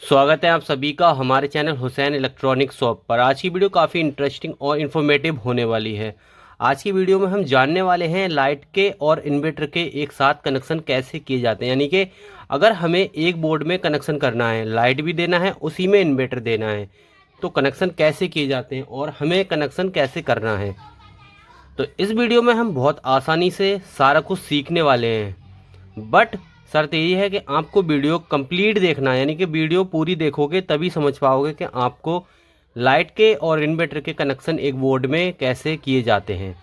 स्वागत है आप सभी का हमारे चैनल हुसैन इलेक्ट्रॉनिक शॉप पर। आज की वीडियो काफ़ी इंटरेस्टिंग और इन्फॉर्मेटिव होने वाली है। आज की वीडियो में हम जानने वाले हैं लाइट के और इन्वर्टर के एक साथ कनेक्शन कैसे किए जाते हैं। यानी कि अगर हमें एक बोर्ड में कनेक्शन करना है, लाइट भी देना है, उसी में इन्वर्टर देना है, तो कनेक्शन कैसे किए जाते हैं और हमें कनेक्शन कैसे करना है। तो इस वीडियो में हम बहुत आसानी से सारा कुछ सीखने वाले हैं। बट शर्त यही है कि आपको वीडियो कंप्लीट देखना है, यानी कि वीडियो पूरी देखोगे तभी समझ पाओगे कि आपको लाइट के और इन्वर्टर के कनेक्शन एक बोर्ड में कैसे किए जाते हैं।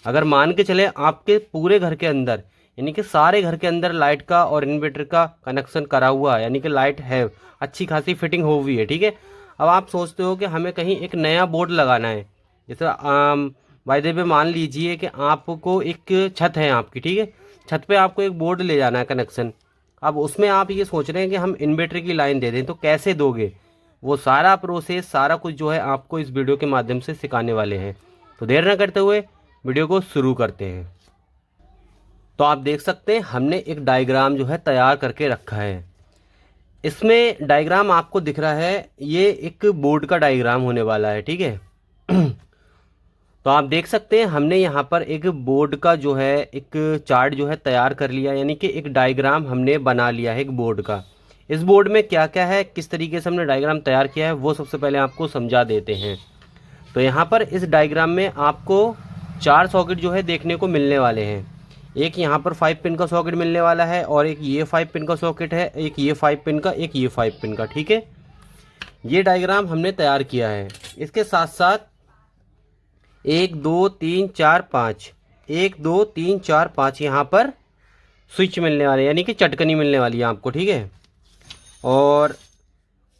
अगर मान के चले आपके पूरे घर के अंदर, यानी कि सारे घर के अंदर लाइट का और इन्वर्टर का कनेक्शन करा हुआ है, यानी कि लाइट है, अच्छी खासी फिटिंग हो हुई है, ठीक है। अब आप सोचते हो कि हमें कहीं एक नया बोर्ड लगाना है। जैसे वायदे पे मान लीजिए कि आपको एक छत है आपकी, ठीक है, छत पे आपको एक बोर्ड ले जाना है कनेक्शन। अब उसमें आप ये सोच रहे हैं कि हम इन्वर्टर की लाइन दे दें, तो कैसे दोगे? वो सारा प्रोसेस, सारा कुछ जो है आपको इस वीडियो के माध्यम से सिखाने वाले हैं। तो देर न करते हुए वीडियो को शुरू करते हैं। तो आप देख सकते हैं हमने एक डायग्राम जो है तैयार करके रखा है। इसमें डायग्राम आपको दिख रहा है, ये एक बोर्ड का डायग्राम होने वाला है, ठीक है। तो आप देख सकते हैं हमने यहाँ पर एक बोर्ड का जो है एक चार्ट जो है तैयार कर लिया, यानी कि एक डायग्राम हमने बना लिया है एक बोर्ड का। इस बोर्ड में क्या क्या है, किस तरीके से हमने डायग्राम तैयार किया है, वो सबसे पहले आपको समझा देते हैं। तो यहाँ पर इस डायग्राम में आपको 4 सॉकेट जो है देखने को मिलने वाले हैं। एक यहाँ पर 5 पिन का सॉकेट मिलने वाला है, और एक ये 5 पिन का सॉकेट है, एक ये 5 पिन का, एक ये 5 पिन का, ठीक है। ये डायग्राम हमने तैयार किया है। इसके साथ साथ 1 2 3 4 5, 1 2 3 4 5 यहाँ पर स्विच मिलने वाले, यानी कि चटकनी मिलने वाली है आपको, ठीक है। और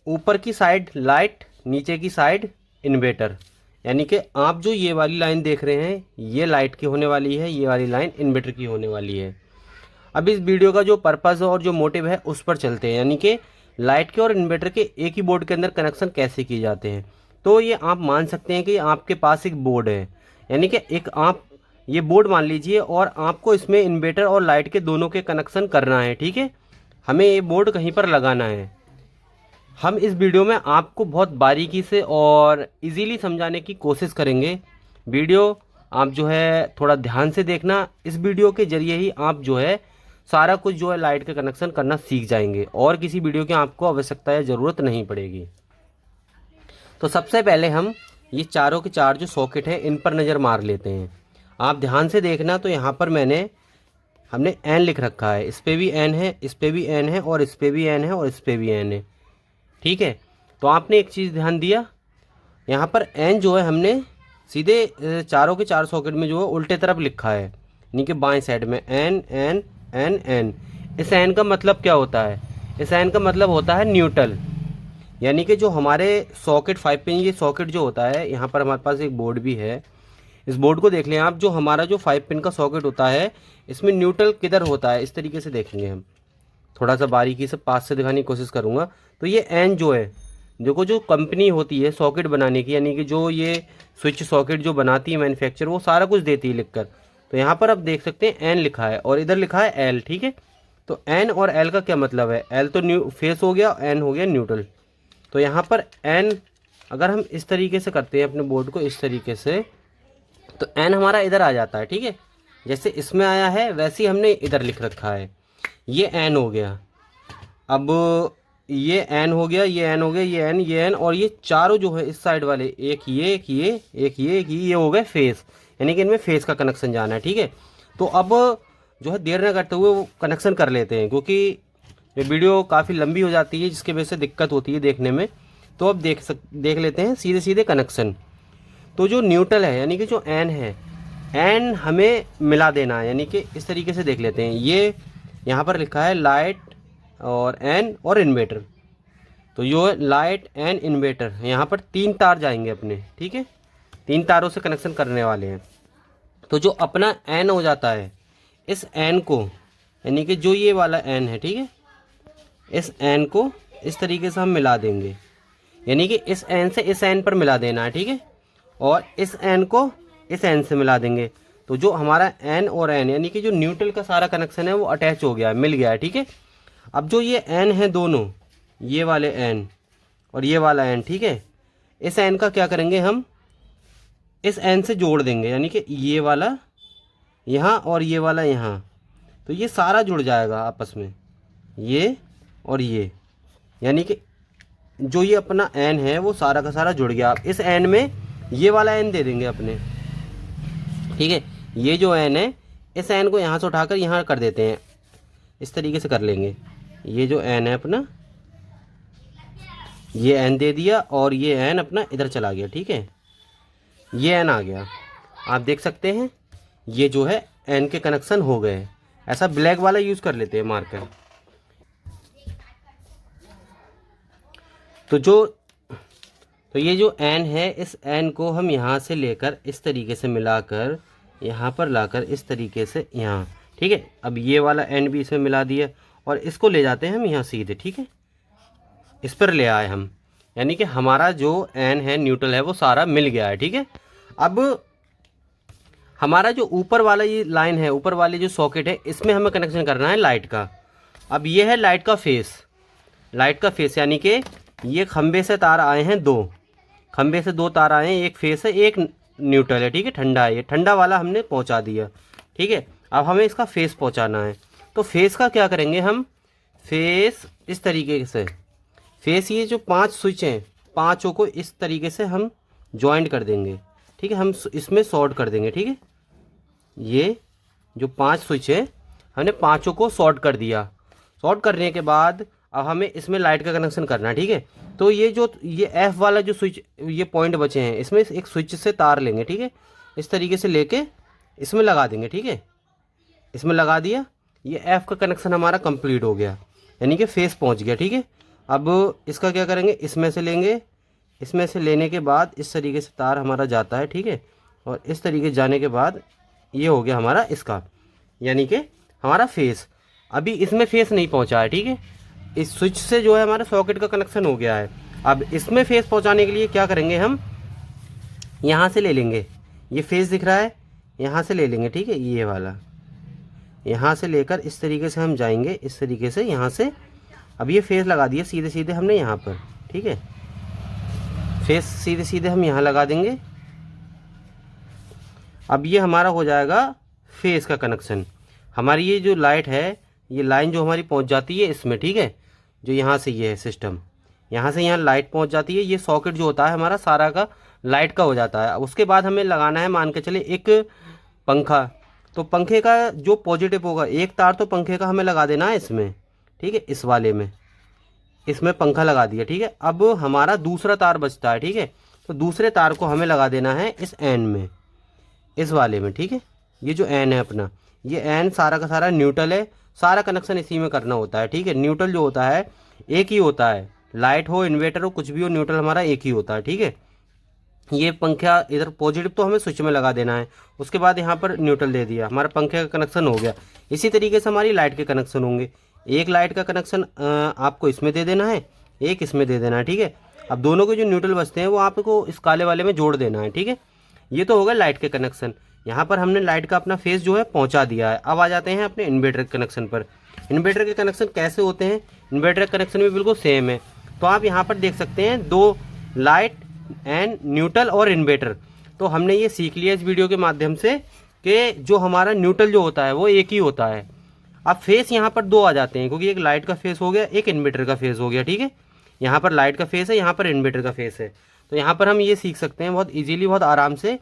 ऊपर की साइड लाइट, नीचे की साइड इन्वर्टर, यानी कि आप जो ये वाली लाइन देख रहे हैं ये लाइट की होने वाली है, ये वाली लाइन इन्वर्टर की होने वाली है। अब इस वीडियो का जो पर्पज़ और जो मोटिव है उस पर चलते हैं, यानी कि लाइट के और इन्वर्टर के एक ही बोर्ड के अंदर कनेक्शन कैसे किए जाते हैं। तो ये आप मान सकते हैं कि आपके पास एक बोर्ड है, यानी कि एक आप ये बोर्ड मान लीजिए, और आपको इसमें इन्वर्टर और लाइट के दोनों के कनेक्शन करना है, ठीक है। हमें ये बोर्ड कहीं पर लगाना है। हम इस वीडियो में आपको बहुत बारीकी से और इजीली समझाने की कोशिश करेंगे। वीडियो आप जो है थोड़ा ध्यान से देखना। इस वीडियो के जरिए ही आप जो है सारा कुछ जो है लाइट का कनेक्शन करना सीख जाएंगे, और किसी वीडियो की आपको आवश्यकता या ज़रूरत नहीं पड़ेगी। तो सबसे पहले हम ये चारों के चार जो सॉकेट हैं इन पर नज़र मार लेते हैं। आप ध्यान से देखना, तो यहाँ पर हमने एन लिख रखा है, इस पर भी एन है, इस पर भी एन है, और इस पर भी एन है, और इस पर भी एन है, ठीक है। तो आपने एक चीज़ ध्यान दिया, यहाँ पर एन जो है हमने सीधे चारों के चार सॉकेट में जो है उल्टे तरफ लिखा है, यानी कि बाएं साइड में एन एन एन एन। इस एन का मतलब क्या होता है? इस एन का मतलब होता है न्यूट्रल, यानी कि जो हमारे सॉकेट 5 पिन ये सॉकेट जो होता है, यहाँ पर हमारे पास एक बोर्ड भी है, इस बोर्ड को देख लें आप। जो हमारा जो 5 पिन का सॉकेट होता है इसमें न्यूट्रल किधर होता है, इस तरीके से देखेंगे हम। थोड़ा सा बारीकी से पास से दिखाने की कोशिश करूँगा। तो ये एन जो है, देखो जो कंपनी होती है सॉकेट बनाने की, यानी कि जो ये स्विच सॉकेट जो बनाती है मैन्युफैक्चर, वो सारा कुछ देती है लिखकर। तो यहाँ पर आप देख सकते हैं एन लिखा है और इधर लिखा है एल, ठीक है। तो एन और एल का क्या मतलब है? एल तो न्यू फेस हो गया, एन हो गया न्यूट्रल। तो यहाँ पर एन अगर हम इस तरीके से करते हैं अपने बोर्ड को इस तरीके से, तो एन हमारा इधर आ जाता है, ठीक है। जैसे इसमें आया है वैसे ही हमने इधर लिख रखा है, ये एन हो गया। अब ये एन हो गया, ये एन हो गया, ये एन, ये एन, और ये चारों जो है इस साइड वाले, एक ये, एक ये, एक ये, एक ये हो गए फेस, यानी कि इनमें फेस का कनेक्शन जाना है, ठीक है। तो अब जो है देर न करते हुए वो कनेक्शन कर लेते हैं, क्योंकि ये वीडियो काफ़ी लंबी हो जाती है जिसकी वजह से दिक्कत होती है देखने में। तो अब देख लेते हैं सीधे सीधे कनेक्शन। तो जो न्यूट्रल है, यानी कि जो एन है, एन हमें मिला देना है, यानी कि इस तरीके से देख लेते हैं। ये यहाँ पर लिखा है लाइट और एन और इन्वर्टर। तो जो लाइट एन इन्वर्टर, यहाँ पर 3 तार जाएंगे अपने, ठीक है, 3 तारों से कनेक्शन करने वाले हैं। तो जो अपना एन हो जाता है, इस एन को, यानी कि जो ये वाला एन है, ठीक है, इस एन को इस तरीके से हम मिला देंगे, यानी कि इस एन से इस एन पर मिला देना है, ठीक है। और इस एन को इस एन से मिला देंगे। तो जो हमारा एन और एन, यानी कि जो न्यूट्रल का सारा कनेक्शन है वो अटैच हो गया है, मिल गया है, ठीक है। अब जो ये एन है दोनों, ये वाले एन और ये वाला एन, ठीक है। इस एन का क्या करेंगे हम, इस एन से जोड़ देंगे, यानी कि ये वाला यहाँ और ये वाला यहाँ, तो ये सारा जुड़ जाएगा आपस में, ये और ये, यानी कि जो ये अपना एन है वो सारा का सारा जुड़ गया। आप इस एन में ये वाला एन दे देंगे अपने, ठीक है। ये जो एन है, इस एन को यहाँ से उठाकर यहाँ कर देते हैं, इस तरीके से कर लेंगे। ये जो एन है अपना, ये एन दे दिया और ये एन अपना इधर चला गया, ठीक है। ये एन आ गया, आप देख सकते हैं ये जो है एन के कनेक्शन हो गए। ऐसा ब्लैक वाला यूज़ कर लेते हैं मार्कर। तो ये जो एन है, इस एन को हम यहाँ से लेकर इस तरीके से मिलाकर यहाँ पर लाकर इस तरीके से यहाँ, ठीक है। अब ये वाला एन भी इसमें मिला दिया और इसको ले जाते हैं हम यहाँ सीधे, ठीक है। इस पर ले आए हम, यानी कि हमारा जो एन है न्यूट्रल है वो सारा मिल गया है, ठीक है। अब हमारा जो ऊपर वाला ये लाइन है, ऊपर वाली जो सॉकेट है, इसमें हमें कनेक्शन करना है लाइट का। अब ये है लाइट का फेस, लाइट का फेस यानी कि ये खंबे से तार आए हैं, दो खंबे से दो तार आए हैं, एक फेस है एक न्यूट्रल है, ठीक है। ठंडा है, ये ठंडा वाला हमने पहुंचा दिया, ठीक है। अब हमें इसका फेस पहुंचाना है, तो फेस का क्या करेंगे हम, फेस इस तरीके से, फेस ये जो 5 स्विच हैं, पाँचों को इस तरीके से हम ज्वाइंट कर देंगे, ठीक है। हम इसमें शॉर्ट कर देंगे, ठीक है। ये जो 5 स्विच है हमने पाँचों को शॉर्ट कर दिया। शॉर्ट करने के बाद अब हमें इसमें लाइट का कनेक्शन करना है, ठीक है। तो ये जो ये एफ वाला जो स्विच, ये पॉइंट बचे हैं, इसमें एक स्विच से तार लेंगे, ठीक है। इस तरीके से लेके इसमें लगा देंगे, ठीक है। इसमें लगा दिया, ये एफ का कनेक्शन हमारा कंप्लीट हो गया, यानी कि फेस पहुंच गया, ठीक है। अब इसका क्या करेंगे, इसमें से लेंगे, इसमें से लेने के बाद इस तरीके से तार हमारा जाता है, ठीक है। और इस तरीके से जाने के बाद ये हो गया हमारा इसका, यानी कि हमारा फेस। अभी इसमें फेस नहीं पहुंचा है, ठीक है। इस स्विच से जो है हमारा सॉकेट का कनेक्शन हो गया है। अब इसमें फेस पहुंचाने के लिए क्या करेंगे, हम यहाँ से ले लेंगे, ये फेस दिख रहा है, यहाँ से ले लेंगे, ठीक है। ये वाला यहाँ से लेकर इस तरीके से हम जाएंगे, इस तरीके से यहाँ से। अब ये फेस लगा दिया सीधे सीधे हमने यहाँ पर, ठीक है। फेस सीधे सीधे हम यहाँ लगा देंगे। अब ये हमारा हो जाएगा फेस का कनेक्शन। हमारी ये जो लाइट है, ये लाइन जो हमारी पहुंच जाती है इसमें, ठीक है। जो यहाँ से ये है सिस्टम, यहाँ से यहाँ लाइट पहुंच जाती है। ये सॉकेट जो होता है हमारा सारा का लाइट का हो जाता है। उसके बाद हमें लगाना है, मान के चले, एक पंखा। तो पंखे का जो पॉजिटिव होगा, एक तार तो पंखे का हमें लगा देना है इसमें, ठीक है। इस वाले में, इसमें पंखा लगा दिया, ठीक है। अब हमारा दूसरा तार बचता है, ठीक है। तो दूसरे तार को हमें लगा देना है इस एन में, इस वाले में, ठीक है। ये जो एन है अपना, ये एन सारा का सारा न्यूट्रल है, सारा कनेक्शन इसी में करना होता है, ठीक है। न्यूट्रल जो होता है एक ही होता है, लाइट हो, इन्वर्टर हो, कुछ भी हो, न्यूट्रल हमारा एक ही होता है, ठीक है। ये पंखा इधर पॉजिटिव तो हमें स्विच में लगा देना है, उसके बाद यहाँ पर न्यूट्रल दे दिया, हमारा पंखे का कनेक्शन हो गया। इसी तरीके से हमारी लाइट के कनेक्शन होंगे। एक लाइट का कनेक्शन आपको इसमें दे देना है, एक इसमें दे देना है, ठीक है। अब दोनों के जो न्यूट्रल बचते हैं वो आपको इस काले वाले में जोड़ देना है, ठीक है। ये तो होगा लाइट के कनेक्शन। यहाँ पर हमने लाइट का अपना फेस जो है पहुँचा दिया है। अब आ जाते हैं अपने इन्वर्टर के कनेक्शन पर। इन्वर्टर के कनेक्शन कैसे होते हैं, इन्वर्टर के कनेक्शन भी बिल्कुल सेम है। तो आप यहाँ पर देख सकते हैं, दो लाइट एंड न्यूट्रल और इन्वर्टर। तो हमने ये सीख लिया इस वीडियो के माध्यम से कि जो हमारा न्यूट्रल जो होता है वो एक ही होता है। अब फेस यहाँ पर दो आ जाते हैं, क्योंकि एक लाइट का फेस हो गया, एक इन्वर्टर का फेस हो गया, ठीक है। यहाँ पर लाइट का फेस है, यहाँ पर इन्वर्टर का फेस है। तो यहाँ पर हम ये सीख सकते हैं बहुत ईजीली, बहुत आराम से,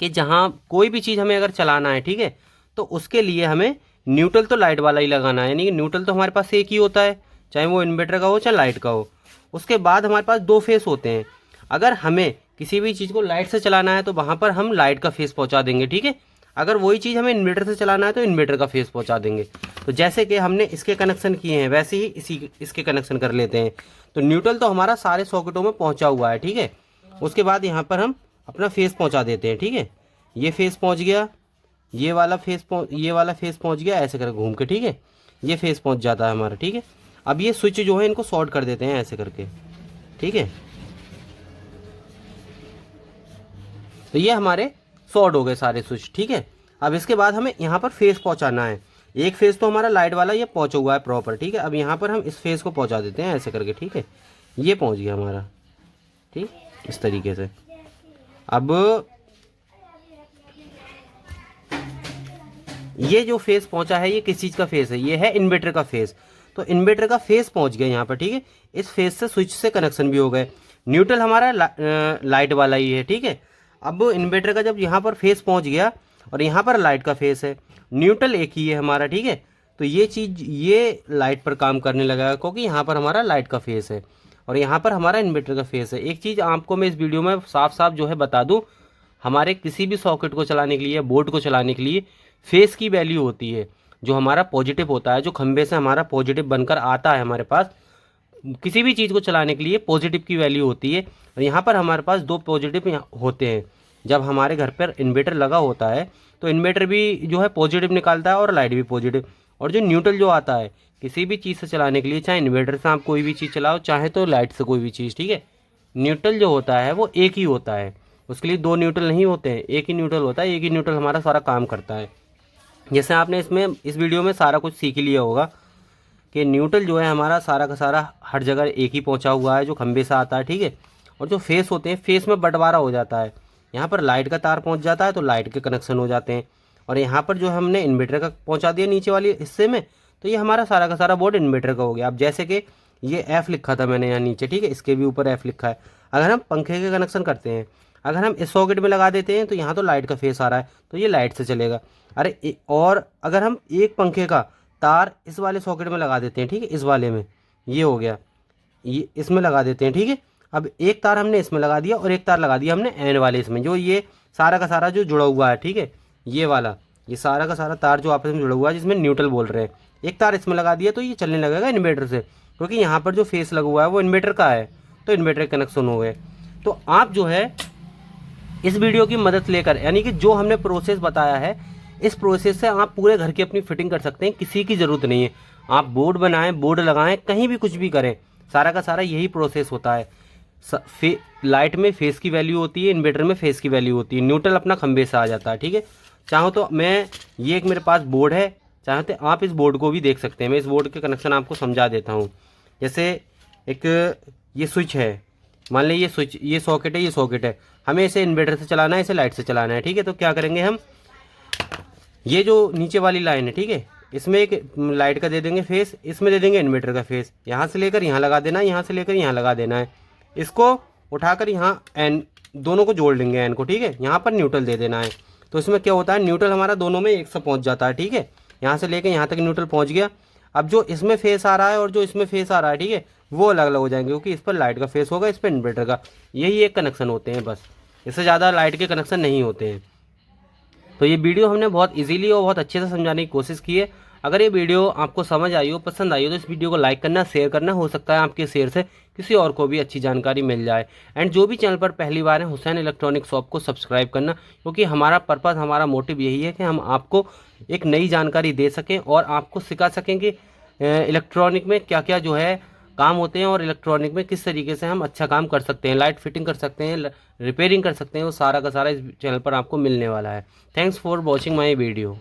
कि जहाँ कोई भी चीज़ हमें अगर चलाना है, ठीक है, तो उसके लिए हमें न्यूट्रल तो लाइट वाला ही लगाना है। यानी कि न्यूट्रल तो हमारे पास एक ही होता है, चाहे वो इन्वर्टर का हो चाहे लाइट का हो। उसके बाद हमारे पास दो फेस होते हैं। अगर हमें किसी भी चीज़ को लाइट से चलाना है तो वहाँ पर हम लाइट का फेस पहुँचा देंगे, ठीक है। अगर वही चीज़ हमें इन्वर्टर से चलाना है तो इन्वर्टर का फेस पहुँचा देंगे। तो जैसे कि हमने इसके कनेक्शन किए हैं, वैसे ही इसके कनेक्शन कर लेते हैं। तो न्यूट्रल तो हमारा सारे सॉकेटों में पहुँचा हुआ है, ठीक है। उसके बाद यहाँ पर हम अपना फेस पहुँचा देते हैं, ठीक है। ये फेस पहुँच गया, ये वाला फेस पहुँच गया, ऐसे करके घूम के, ठीक है। ये फेस पहुँच जाता है हमारा, ठीक है। अब ये स्विच जो है इनको शॉर्ट कर देते हैं ऐसे करके, ठीक है। तो ये हमारे शॉर्ट हो गए सारे स्विच, ठीक है। अब इसके बाद हमें यहाँ पर फेस पहुँचाना है। एक फेस तो हमारा लाइट वाला ये पहुंचा हुआ है प्रॉपर, ठीक है। अब यहाँ पर हम इस फेस को पहुंचा देते हैं ऐसे करके, ठीक है। ये पहुंच गया हमारा, ठीक, इस तरीके से। अब ये जो फेस पहुंचा है ये किस चीज़ का फेस है, ये है इन्वर्टर का फेस। तो इन्वर्टर का फेस पहुंच गया यहाँ पर, ठीक है। इस फेस से स्विच से कनेक्शन भी हो गए। न्यूट्रल हमारा लाइट वाला ही है, ठीक है। अब इन्वर्टर का जब यहाँ पर फेस पहुंच गया और यहाँ पर लाइट का फेस है, न्यूट्रल एक ही है हमारा, ठीक है। तो ये चीज़ ये लाइट पर काम करने लगा क्योंकि यहाँ पर हमारा लाइट का फेस है और यहाँ पर हमारा इन्वर्टर का फेस है। एक चीज़ आपको मैं इस वीडियो में साफ साफ जो है बता दूँ, हमारे किसी भी सॉकेट को चलाने के लिए, बोर्ड को चलाने के लिए फेस की वैल्यू होती है। जो हमारा पॉजिटिव होता है, जो खंबे से हमारा पॉजिटिव बनकर आता है हमारे पास, किसी भी चीज़ को चलाने के लिए पॉजिटिव की वैल्यू होती है। और यहाँ पर हमारे पास दो पॉजिटिव होते हैं। जब हमारे घर पर इन्वर्टर लगा होता है तो इन्वर्टर भी जो है पॉजिटिव निकालता है और लाइट भी पॉजिटिव। और जो न्यूट्रल जो आता है किसी भी चीज़ से चलाने के लिए, चाहे इन्वर्टर से आप कोई भी चीज़ चलाओ, चाहे तो लाइट से कोई भी चीज़, ठीक है। न्यूट्रल जो होता है वो एक ही होता है, उसके लिए दो न्यूट्रल नहीं होते हैं, एक ही न्यूट्रल होता है। एक ही न्यूट्रल हमारा सारा काम करता है। जैसे आपने इस वीडियो में सारा कुछ सीख लिया होगा कि न्यूट्रल जो है हमारा सारा का सारा हर जगह एक ही पहुंचा हुआ है, जो खंबे से आता है, ठीक है। और जो फेस होते हैं, फेस में बंटवारा हो जाता है। यहाँ पर लाइट का तार पहुंच जाता है तो लाइट के कनेक्शन हो जाते हैं। और यहाँ पर जो हमने इन्वर्टर का पहुँचा दिया नीचे वाले हिस्से में, तो ये हमारा सारा का सारा बोर्ड इन्वर्टर का हो गया। अब जैसे कि ये F लिखा था मैंने यहाँ नीचे, ठीक है, इसके भी ऊपर F लिखा है। अगर हम पंखे के कनेक्शन करते हैं, अगर हम इस सॉकेट में लगा देते हैं तो यहाँ तो लाइट का फेस आ रहा है तो ये लाइट से चलेगा। अरे और अगर हम एक पंखे का तार इस वाले सॉकेट में लगा देते हैं, ठीक है, इस वाले में, ये हो गया, ये इसमें लगा देते हैं, ठीक है। अब एक तार हमने इसमें लगा दिया और एक तार लगा दिया हमने एन वाले इसमें, जो ये सारा का सारा जो जुड़ा हुआ है, ठीक है, ये वाला, ये सारा का सारा तार जो आपस में जुड़ा हुआ है जिसमें न्यूट्रल बोल रहे हैं, एक तार इसमें लगा दिया तो ये चलने लगेगा इन्वर्टर से, क्योंकि यहाँ पर जो फेस लगा हुआ है वो इन्वर्टर का है, तो इन्वर्टर कनेक्शन हो गए। तो आप जो है इस वीडियो की मदद लेकर, यानी कि जो हमने प्रोसेस बताया है, इस प्रोसेस से आप पूरे घर की अपनी फिटिंग कर सकते हैं। किसी की ज़रूरत नहीं है, आप बोर्ड बनाएं, बोर्ड लगाएं, कहीं भी कुछ भी करें, सारा का सारा यही प्रोसेस होता है। लाइट में फेस की वैल्यू होती है, इन्वर्टर में फेस की वैल्यू होती है, न्यूट्रल अपना खंबे से आ जाता है, ठीक है। चाहो तो मैं ये एक मेरे पास बोर्ड है, चाहे तो आप इस बोर्ड को भी देख सकते हैं। मैं इस बोर्ड के कनेक्शन आपको समझा देता हूँ। जैसे एक ये स्विच है, मान लीजिए ये स्विच, ये सॉकेट है, ये सॉकेट है, हमें इसे इन्वर्टर से चलाना है, इसे लाइट से चलाना है, ठीक है। तो क्या करेंगे हम, ये जो नीचे वाली लाइन है, ठीक है, इसमें एक लाइट का दे देंगे फेस, इसमें दे देंगे इन्वर्टर का फेस। यहाँ से लेकर यहाँ लगा देना है, यहाँ से लेकर यहाँ लगा देना है। इसको उठाकर यहाँ एन, दोनों को जोड़ लेंगे एन को, ठीक है। यहाँ पर न्यूट्रल दे देना है। तो इसमें क्या होता है, न्यूट्रल हमारा दोनों में एक साथ पहुँच जाता है, ठीक है। यहाँ से लेकर यहाँ तक न्यूट्रल पहुँच गया। अब जो इसमें फेस आ रहा है और जो इसमें फेस आ रहा है, ठीक है, वो अलग अलग हो जाएंगे, क्योंकि इस पर लाइट का फेस होगा, इस पर इन्वर्टर का। यही एक कनेक्शन होते हैं बस, इससे ज़्यादा लाइट के कनेक्शन नहीं होते हैं। तो ये वीडियो हमने बहुत इजीली और बहुत अच्छे से समझाने की कोशिश की है। अगर ये वीडियो आपको समझ आई हो, पसंद आई हो, तो इस वीडियो को लाइक करना, शेयर करना। हो सकता है आपके शेयर से किसी और को भी अच्छी जानकारी मिल जाए। एंड जो भी चैनल पर पहली बार है, हुसैन इलेक्ट्रॉनिक शॉप को सब्सक्राइब करना, क्योंकि हमारा पर्पज़, हमारा मोटिव यही है कि हम आपको एक नई जानकारी दे सकें और आपको सिखा सकें कि इलेक्ट्रॉनिक में क्या क्या जो है काम होते हैं और इलेक्ट्रॉनिक में किस तरीके से हम अच्छा काम कर सकते हैं, लाइट फिटिंग कर सकते हैं, रिपेयरिंग कर सकते हैं। वो सारा का सारा इस चैनल पर आपको मिलने वाला है। Thanks for watching my video.